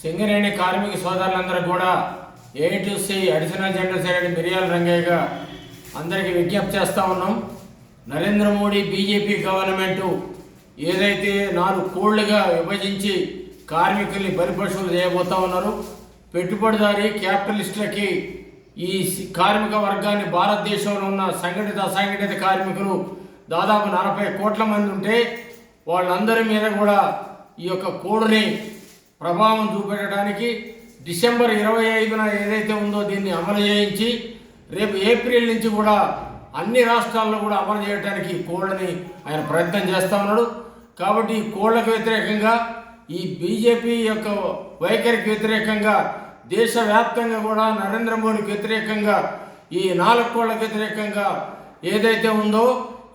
సింగరేణి కార్మిక సోదరులందరూ కూడా A-C అడిషనల్ జనరల్ సెక్రటరీ మిరియాల రంగయ్యగా అందరికీ విజ్ఞప్తి చేస్తూ ఉన్నాం. నరేంద్ర మోడీ బీజేపీ గవర్నమెంటు ఏదైతే 4 కోళ్లుగా విభజించి కార్మికుల్ని బలిపశువులు చేయబోతా ఉన్నారు, పెట్టుబడిదారీ క్యాపిటలిస్టులకి ఈ కార్మిక వర్గాన్ని భారతదేశంలో ఉన్న సంఘటిత అసంఘటిత కార్మికులు దాదాపు 40 కోట్ల మంది ఉంటే వాళ్ళందరి మీద కూడా ఈ యొక్క కోడ్ని ప్రభావం చూపెట్టడానికి డిసెంబర్ 25న ఏదైతే ఉందో దీన్ని అమలు చేయించి రేపు ఏప్రిల్ నుంచి కూడా అన్ని రాష్ట్రాల్లో కూడా అమలు చేయడానికి కోడ్ని ఆయన ప్రయత్నం చేస్తూ ఉన్నాడు. కాబట్టి ఈ కోళ్లకు వ్యతిరేకంగా ఈ బీజేపీ యొక్క వైఖరికి వ్యతిరేకంగా దేశవ్యాప్తంగా కూడా నరేంద్ర మోడీకి వ్యతిరేకంగా ఈ 4 కోళ్లకు వ్యతిరేకంగా ఏదైతే ఉందో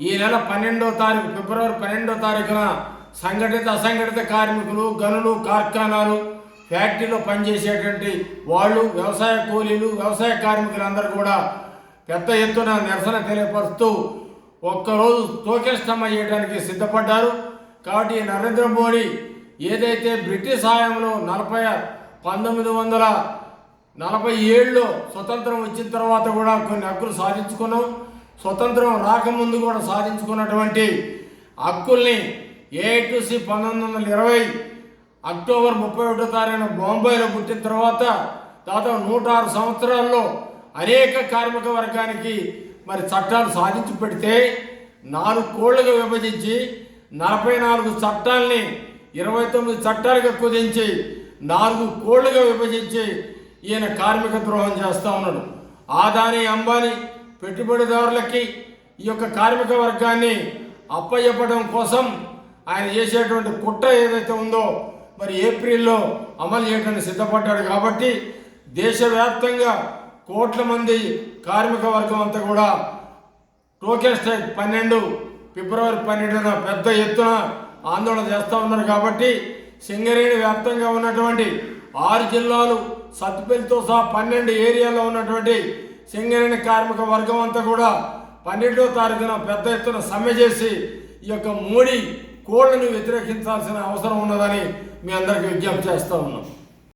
ఈ నెల 12వ తారీఖు ఫిబ్రవరి 12వ తారీఖున సంఘటిత అసంఘటిత కార్మికులు, గనులు, కార్ఖానాలు, ఫ్యాక్టరీలో పనిచేసేటువంటి వాళ్ళు, వ్యవసాయ కూలీలు, వ్యవసాయ కార్మికులందరూ కూడా పెద్ద ఎత్తున నిరసన తెలియపరుస్తూ ఒక్కరోజు తోకేష్టం చేయడానికి సిద్ధపడ్డారు. కాబట్టి నరేంద్ర మోడీ ఏదైతే బ్రిటిష్ హయాంలో 1947లో స్వతంత్రం వచ్చిన తర్వాత కూడా కొన్ని హక్కులు సాధించుకున్నాం, స్వతంత్రం రాకముందు కూడా సాధించుకున్నటువంటి హక్కుల్ని A-C 1920 అక్టోబర్ 31వ తారీఖున బొంబాయిలో పుట్టిన తర్వాత దాదాపు 106 సంవత్సరాల్లో అనేక కార్మిక వర్గానికి మరి చట్టాలు సాధించి పెడితే 4 కోళ్లుగా విభజించి 44 చట్టాలని 29 చట్టాలుగా కుదించి 4 కోళ్లుగా విభజించి ఈయన కార్మిక ద్రోహం చేస్తూ ఉన్నాడు. ఆదాని అంబానీ పెట్టుబడిదారులకి ఈ యొక్క కార్మిక వర్గాన్ని అప్పచెప్పడం కోసం ఆయన చేసేటువంటి కుట్ర ఏదైతే ఉందో మరి ఏప్రిల్లో అమలు చేయడానికి సిద్ధపడ్డాడు. కాబట్టి దేశవ్యాప్తంగా కోట్ల మంది కార్మిక వర్గం అంతా కూడా టోకెన్ స్ట్రైక్ ఫిబ్రవరి 12న పెద్ద ఎత్తున ఆందోళన చేస్తూ ఉన్నారు. కాబట్టి సింగరేణి వ్యాప్తంగా ఉన్నటువంటి 6 జిల్లాలు సత్తుపల్లితో సహా 12 ఏరియాలో ఉన్నటువంటి సింగరేణి కార్మిక వర్గం అంతా కూడా 12వ తారీఖున పెద్ద ఎత్తున సమ్మె చేసి ఈ యొక్క మోడీ కోళ్లను వ్యతిరేకించాల్సిన అవసరం ఉన్నదని మీ అందరికీ విజ్ఞప్తి చేస్తూ ఉన్నాం.